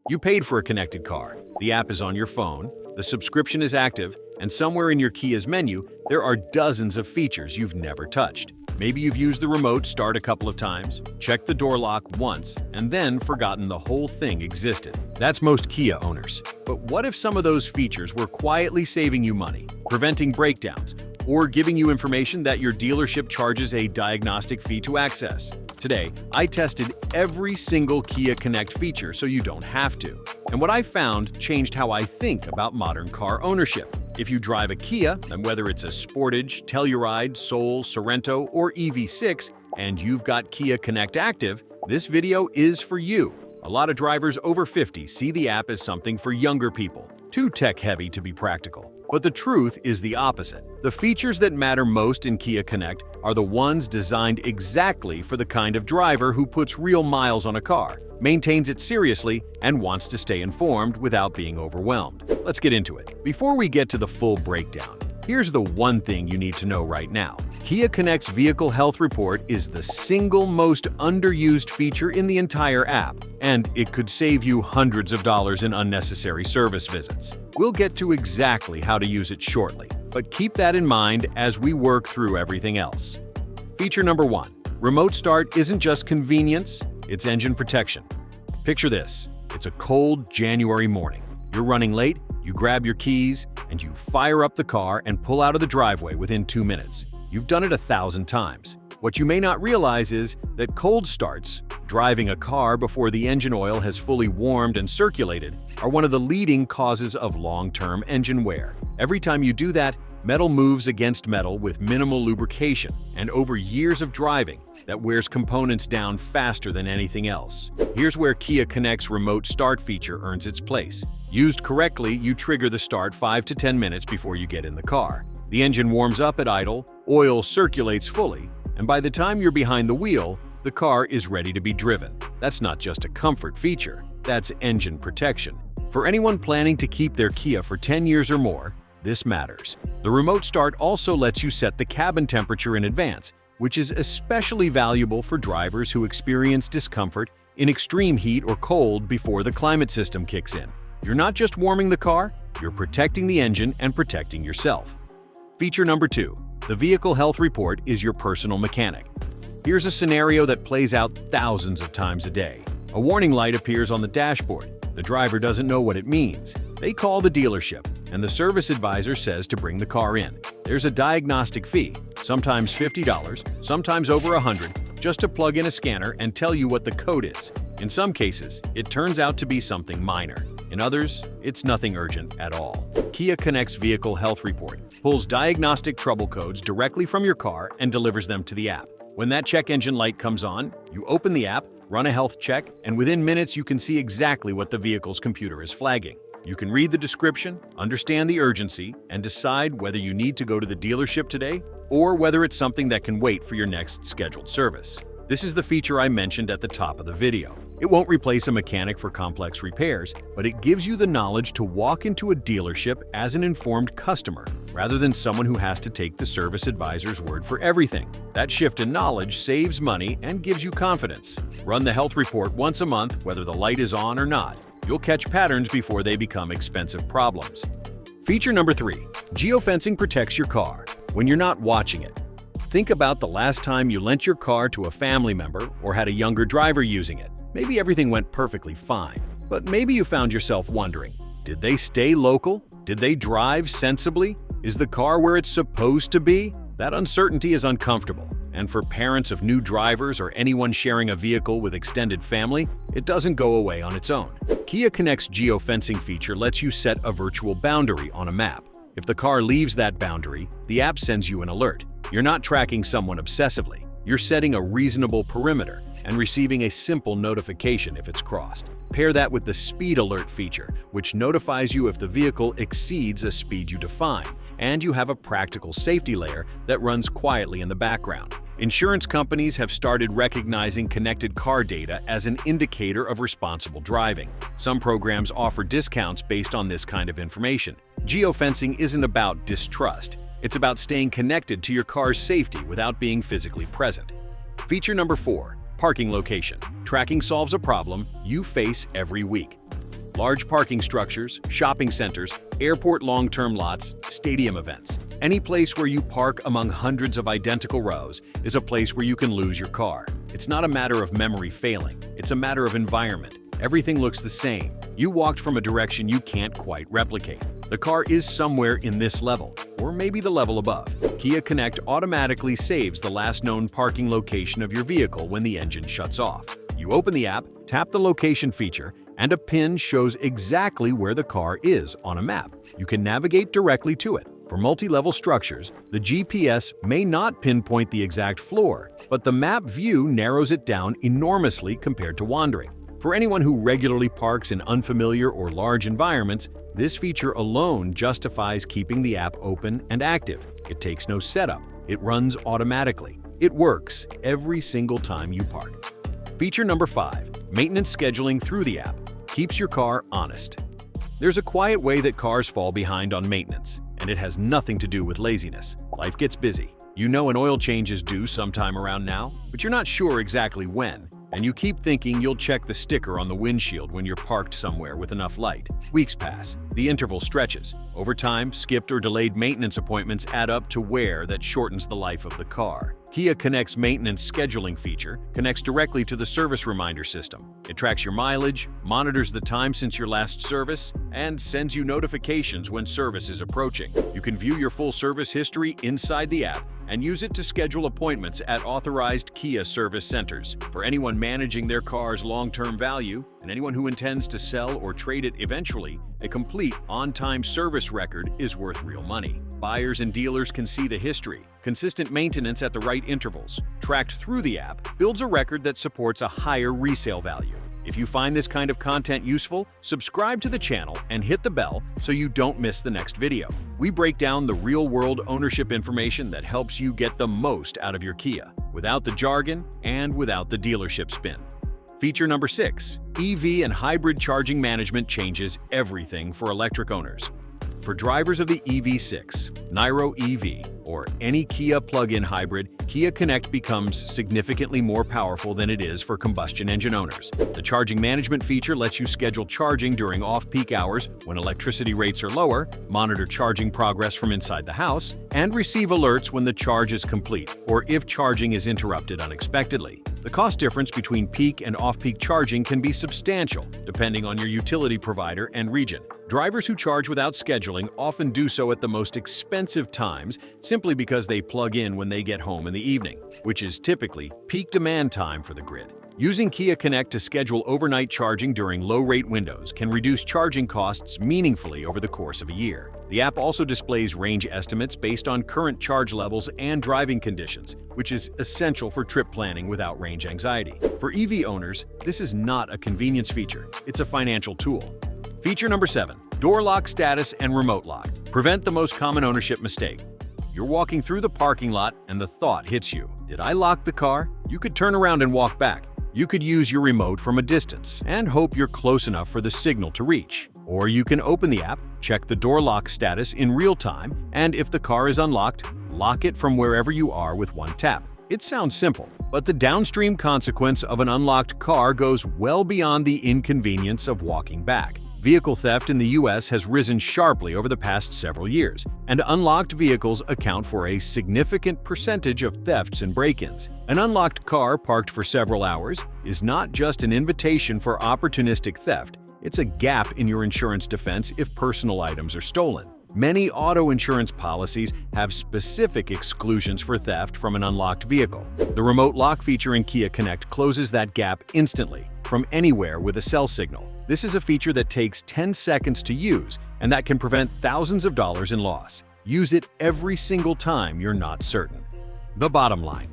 You paid for a connected car. The app is on your phone, the subscription is active, and somewhere in your Kia's menu, there are dozens of features you've never touched. Maybe you've used the remote start a couple of times, checked the door lock once, and then forgotten the whole thing existed. That's most Kia owners. But what if some of those features were quietly saving you money, preventing breakdowns, or giving you information that your dealership charges a diagnostic fee to access? Today, I tested every single Kia Connect feature so you don't have to. And what I found changed how I think about modern car ownership. If you drive a Kia, and whether it's a Sportage, Telluride, Soul, Sorento, or EV6, and you've got Kia Connect active, this video is for you. A lot of drivers over 50 see the app as something for younger people, too tech-heavy to be practical. But the truth is the opposite. The features that matter most in Kia Connect are the ones designed exactly for the kind of driver who puts real miles on a car, maintains it seriously, and wants to stay informed without being overwhelmed. Let's get into it. Before we get to the full breakdown, here's the one thing you need to know right now. Kia Connect's Vehicle Health Report is the single most underused feature in the entire app, and it could save you hundreds of dollars in unnecessary service visits. We'll get to exactly how to use it shortly, but keep that in mind as we work through everything else. Feature number 1. Remote start isn't just convenience, it's engine protection. Picture this. It's a cold January morning. You're running late, you grab your keys, and you fire up the car and pull out of the driveway within 2 minutes. You've done it 1,000 times. What you may not realize is that cold starts, driving a car before the engine oil has fully warmed and circulated, are one of the leading causes of long-term engine wear. Every time you do that, metal moves against metal with minimal lubrication, and over years of driving, that wears components down faster than anything else. Here's where Kia Connect's remote start feature earns its place. Used correctly, you trigger the start 5 to 10 minutes before you get in the car. The engine warms up at idle, oil circulates fully, and by the time you're behind the wheel, the car is ready to be driven. That's not just a comfort feature, that's engine protection. For anyone planning to keep their Kia for 10 years or more, this matters. The remote start also lets you set the cabin temperature in advance, which is especially valuable for drivers who experience discomfort in extreme heat or cold before the climate system kicks in. You're not just warming the car, you're protecting the engine and protecting yourself. Feature number 2. The Vehicle Health Report is your personal mechanic. Here's a scenario that plays out thousands of times a day. A warning light appears on the dashboard. The driver doesn't know what it means. They call the dealership, and the service advisor says to bring the car in. There's a diagnostic fee, sometimes $50, sometimes over $100, just to plug in a scanner and tell you what the code is. In some cases, it turns out to be something minor. In others, it's nothing urgent at all. Kia Connect's Vehicle Health Report pulls diagnostic trouble codes directly from your car and delivers them to the app. When that check engine light comes on, you open the app, run a health check, and within minutes you can see exactly what the vehicle's computer is flagging. You can read the description, understand the urgency, and decide whether you need to go to the dealership today or whether it's something that can wait for your next scheduled service. This is the feature I mentioned at the top of the video. It won't replace a mechanic for complex repairs, but it gives you the knowledge to walk into a dealership as an informed customer, rather than someone who has to take the service advisor's word for everything. That shift in knowledge saves money and gives you confidence. Run the health report once a month, whether the light is on or not. You'll catch patterns before they become expensive problems. Feature number 3. Geofencing protects your car when you're not watching it. Think about the last time you lent your car to a family member or had a younger driver using it. Maybe everything went perfectly fine, but maybe you found yourself wondering, did they stay local? Did they drive sensibly? Is the car where it's supposed to be? That uncertainty is uncomfortable, and for parents of new drivers or anyone sharing a vehicle with extended family, it doesn't go away on its own. Kia Connect's geofencing feature lets you set a virtual boundary on a map. If the car leaves that boundary, the app sends you an alert. You're not tracking someone obsessively. You're setting a reasonable perimeter and receiving a simple notification if it's crossed. Pair that with the speed alert feature, which notifies you if the vehicle exceeds a speed you define, and you have a practical safety layer that runs quietly in the background. Insurance companies have started recognizing connected car data as an indicator of responsible driving. Some programs offer discounts based on this kind of information. Geofencing isn't about distrust. It's about staying connected to your car's safety without being physically present. Feature number 4. Parking location. Tracking solves a problem you face every week. Large parking structures, shopping centers, airport long-term lots, stadium events. Any place where you park among hundreds of identical rows is a place where you can lose your car. It's not a matter of memory failing, it's a matter of environment. Everything looks the same. You walked from a direction you can't quite replicate. The car is somewhere in this level, or maybe the level above. Kia Connect automatically saves the last known parking location of your vehicle when the engine shuts off. You open the app, tap the location feature, and a pin shows exactly where the car is on a map. You can navigate directly to it. For multi-level structures, the GPS may not pinpoint the exact floor, but the map view narrows it down enormously compared to wandering. For anyone who regularly parks in unfamiliar or large environments, this feature alone justifies keeping the app open and active. It takes no setup. It runs automatically. It works every single time you park. Feature number 5, maintenance scheduling through the app. Keeps your car honest. There's a quiet way that cars fall behind on maintenance, and it has nothing to do with laziness. Life gets busy. You know an oil change is due sometime around now, but you're not sure exactly when. And you keep thinking you'll check the sticker on the windshield when you're parked somewhere with enough light. Weeks pass. The interval stretches. Over time, skipped or delayed maintenance appointments add up to wear that shortens the life of the car. Kia Connect's maintenance scheduling feature connects directly to the service reminder system. It tracks your mileage, monitors the time since your last service, and sends you notifications when service is approaching. You can view your full service history inside the app and use it to schedule appointments at authorized Kia service centers. For anyone managing their car's long-term value and anyone who intends to sell or trade it eventually, a complete on-time service record is worth real money. Buyers and dealers can see the history. Consistent maintenance at the right intervals, tracked through the app, builds a record that supports a higher resale value. If you find this kind of content useful, subscribe to the channel and hit the bell so you don't miss the next video. We break down the real-world ownership information that helps you get the most out of your Kia, without the jargon and without the dealership spin. Feature number 6, EV and hybrid charging management changes everything for electric owners. For drivers of the EV6, Niro EV, or any Kia plug-in hybrid, Kia Connect becomes significantly more powerful than it is for combustion engine owners. The charging management feature lets you schedule charging during off-peak hours when electricity rates are lower, monitor charging progress from inside the house, and receive alerts when the charge is complete or if charging is interrupted unexpectedly. The cost difference between peak and off-peak charging can be substantial, depending on your utility provider and region. Drivers who charge without scheduling often do so at the most expensive times simply because they plug in when they get home in the evening, which is typically peak demand time for the grid. Using Kia Connect to schedule overnight charging during low-rate windows can reduce charging costs meaningfully over the course of a year. The app also displays range estimates based on current charge levels and driving conditions, which is essential for trip planning without range anxiety. For EV owners, this is not a convenience feature, it's a financial tool. Feature number 7, door lock status and remote lock. Prevent the most common ownership mistake. You're walking through the parking lot and the thought hits you, did I lock the car? You could turn around and walk back. You could use your remote from a distance and hope you're close enough for the signal to reach. Or you can open the app, check the door lock status in real time, and if the car is unlocked, lock it from wherever you are with one tap. It sounds simple, but the downstream consequence of an unlocked car goes well beyond the inconvenience of walking back. Vehicle theft in the U.S. has risen sharply over the past several years, and unlocked vehicles account for a significant percentage of thefts and break-ins. An unlocked car parked for several hours is not just an invitation for opportunistic theft, it's a gap in your insurance defense if personal items are stolen. Many auto insurance policies have specific exclusions for theft from an unlocked vehicle. The remote lock feature in Kia Connect closes that gap instantly, from anywhere with a cell signal. This is a feature that takes 10 seconds to use, and that can prevent thousands of dollars in loss. Use it every single time you're not certain. The bottom line.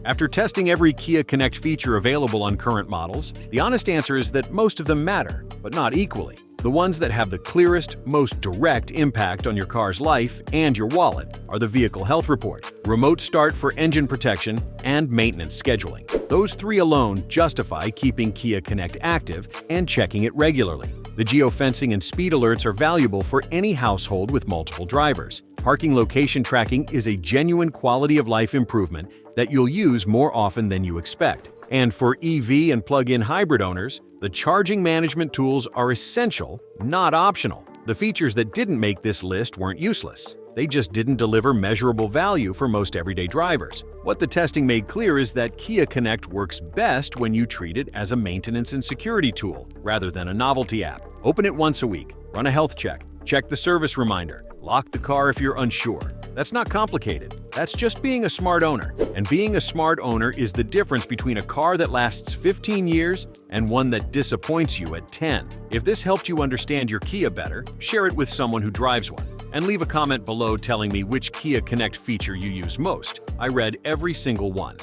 After testing every Kia Connect feature available on current models, the honest answer is that most of them matter, but not equally. The ones that have the clearest, most direct impact on your car's life and your wallet are the Vehicle Health Report, Remote Start for engine protection, and maintenance scheduling. Those 3 alone justify keeping Kia Connect active and checking it regularly. The geofencing and speed alerts are valuable for any household with multiple drivers. Parking location tracking is a genuine quality of life improvement that you'll use more often than you expect. And for EV and plug-in hybrid owners, the The charging management tools are essential, not optional. The features that didn't make this list weren't useless. They just didn't deliver measurable value for most everyday drivers. What the testing made clear is that Kia Connect works best when you treat it as a maintenance and security tool rather than a novelty app. Open it once a week, run a health check, check the service reminder, lock the car if you're unsure. That's not complicated. That's just being a smart owner. And being a smart owner is the difference between a car that lasts 15 years and one that disappoints you at 10. If this helped you understand your Kia better, share it with someone who drives one. And leave a comment below telling me which Kia Connect feature you use most. I read every single one.